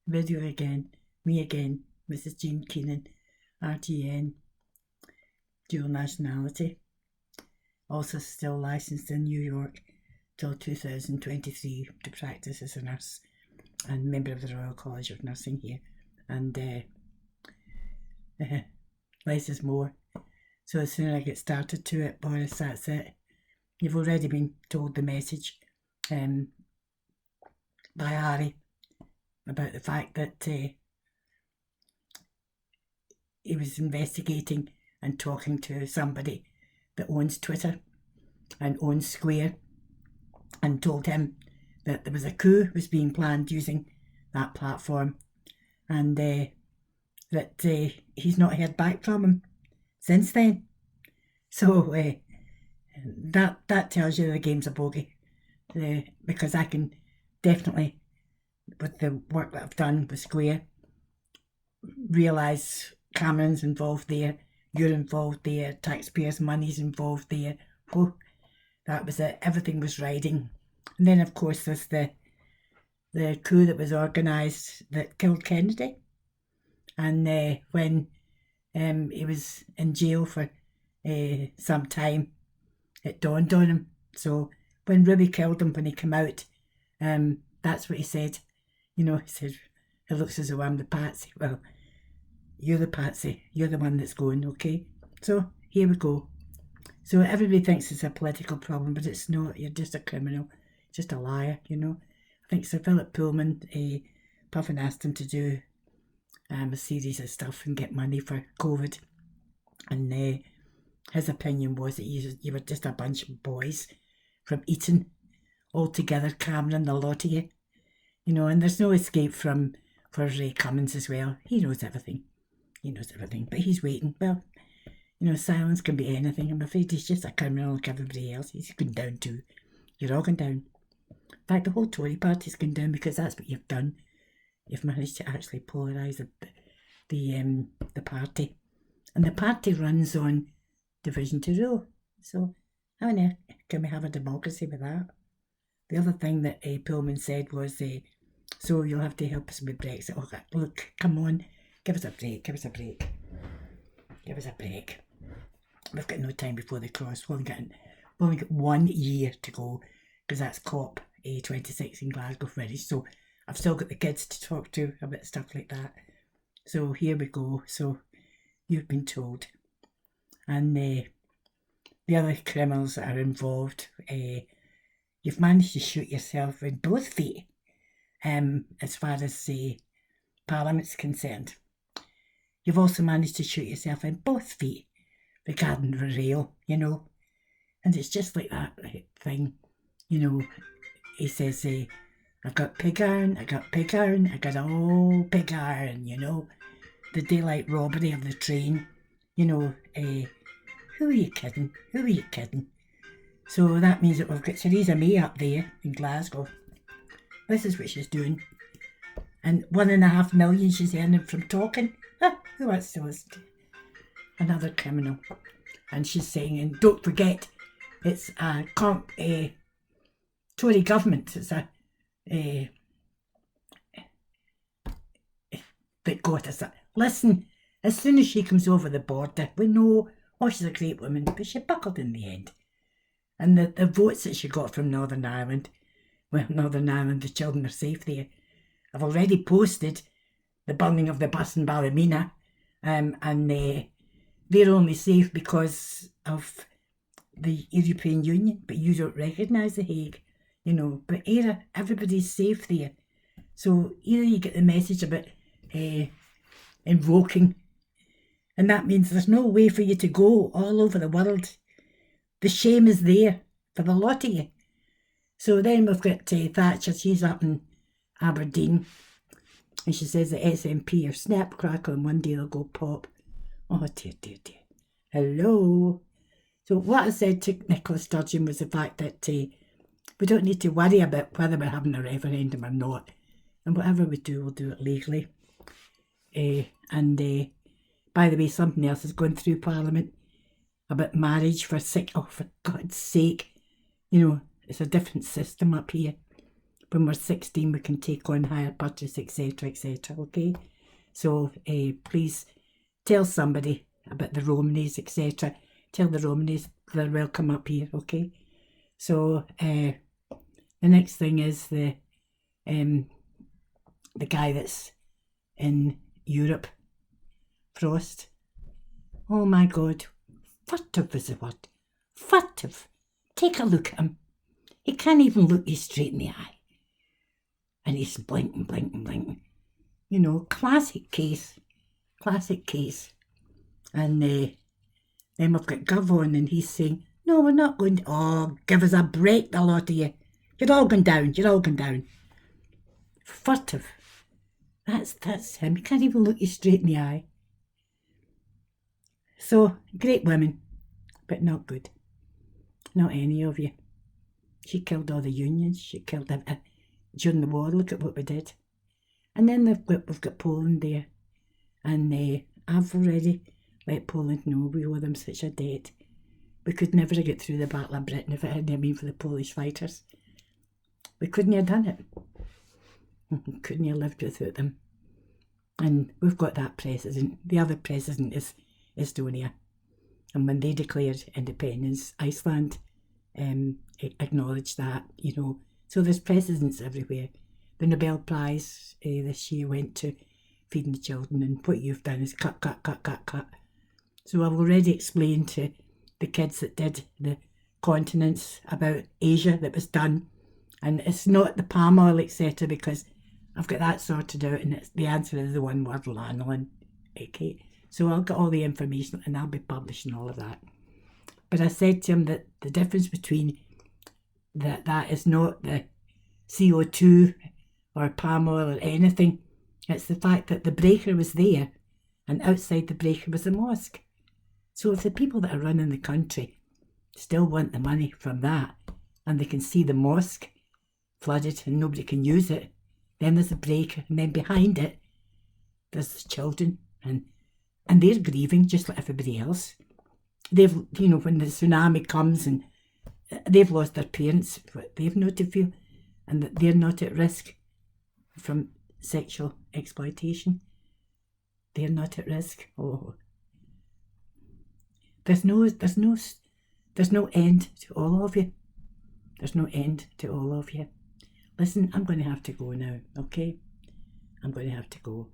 Video again. Me again. Mrs. Jean Keenan. RTN. Dual nationality. Also still licensed in New York till 2023 to practice as a nurse and member of the Royal College of Nursing here. And less is more. So as soon as I get started to it, Boris, that's it. You've already been told the message by Harry about the fact that he was investigating and talking to somebody that owns Twitter and owns Square, and told him that there was a coup was being planned using that platform, and that he's not heard back from him since then. So that tells you the game's a bogey, because I can definitely, with the work that I've done with Square, realise Cameron's involved there, you're involved there, taxpayers' money's involved there. Oh, that was it. Everything was riding. And then, of course, there's the coup that was organised that killed Kennedy. And when he was in jail for some time, it dawned on him. So when Ruby killed him, when he came out, that's what he said. He said, it looks as though I'm the patsy. Well, you're the patsy. You're the one that's going, okay? So here we go. So everybody thinks it's a political problem, but it's not. You're just a criminal, just a liar, I think Sir Philip Pullman, Puffin asked him to do a series of stuff and get money for COVID. And his opinion was that you were just a bunch of boys from Eton, all together, Cameron, the lot of you. And there's no escape for Ray Cummins as well. He knows everything. But he's waiting. Well, silence can be anything. I'm afraid he's just a criminal like everybody else. He's going down too. You're all going down. In fact, the whole Tory party's going down because that's what you've done. You've managed to actually polarise the party. And the party runs on division to rule. So how on earth can we have a democracy with that? The other thing that Pullman said was, so you'll have to help us with Brexit. Oh, look, come on, give us a break. We've got no time before the cross. We've only got 1 year to go, because that's COP 26 in Glasgow finished. So I've still got the kids to talk to about stuff like that. So here we go. So you've been told. And the other criminals that are involved, you've managed to shoot yourself in both feet, as far as Parliament's concerned. You've also managed to shoot yourself in both feet regarding the rail, And it's just like that thing, he says, I've got pig iron, I got all pig iron, the daylight robbery of the train, who are you kidding? So that means that we've got Theresa May up there in Glasgow. This is what she's doing. And 1.5 million she's earning from talking. Who wants to listen to another criminal? And she's saying, and don't forget, it's a Tory government. It's that got us. Listen, as soon as she comes over the border, we know, she's a great woman, but she buckled in the end. And the votes that she got from Northern Ireland, the children are safe there. I've already posted the burning of the bus in Ballymena, and they're only safe because of the European Union, but you don't recognise The Hague, but everybody's safe there. So either you get the message about invoking, and that means there's no way for you to go all over the world. The shame is there for the lot of you. So then we've got Thatcher, she's up in Aberdeen, and she says the SNP are snap, crackle, and one day they'll go pop. Oh dear. Hello. So what I said to Nicola Sturgeon was the fact that we don't need to worry about whether we're having a referendum or not. And whatever we do, we'll do it legally. And by the way, something else is going through Parliament about marriage for God's sake. It's a different system up here. when we're 16 we can take on hire purchase, etc, etc, okay? So please tell somebody about the Romneys, etc. Tell the Romneys they're welcome up here, okay? So the next thing is the guy that's in Europe, Frost. Oh my God, furtive is the word. Furtive. Take a look at him. He can't even look you straight in the eye. And he's blinking, blinking, blinking. You know, classic case. Classic case. And then we've got Gov on and he's saying, no, we're not going to... Oh, give us a break, the lot of you. You're all going down. You're all going down. Furtive. That's him. He can't even look you straight in the eye. So, great women, but not good. Not any of you. She killed all the unions. She killed it during the war. Look at what we did. And then we've got Poland there. And I've already let Poland know we owe them such a debt. We could never have got through the Battle of Britain if it hadn't been for the Polish fighters. We couldn't have done it. We couldn't have lived without them. And we've got that president. The other president is Estonia. And when they declared independence, Iceland acknowledged that, you know. So there's presidents everywhere. The Nobel Prize this year went to feeding the children, and what you've done is cut, cut, cut, cut, cut. So I've already explained to the kids that did the continents about Asia that was done, and it's not the palm oil, etc., because I've got that sorted out, and the answer is the one word, lanolin. Okay, so I'll get all the information and I'll be publishing all of that. But I said to him that the difference between that is not the CO2 or palm oil or anything. It's the fact that the breaker was there, and outside the breaker was a mosque. So if the people that are running the country still want the money from that, and they can see the mosque flooded and nobody can use it, then there's a breaker, and then behind it there's the children, and they're grieving just like everybody else. They've, you know, when the tsunami comes and they've lost their parents, but they've not to feel, and that they're not at risk from sexual exploitation. They're not at risk. Oh, there's no end to all of you. There's no end to all of you. Listen, I'm going to have to go now, okay? I'm going to have to go.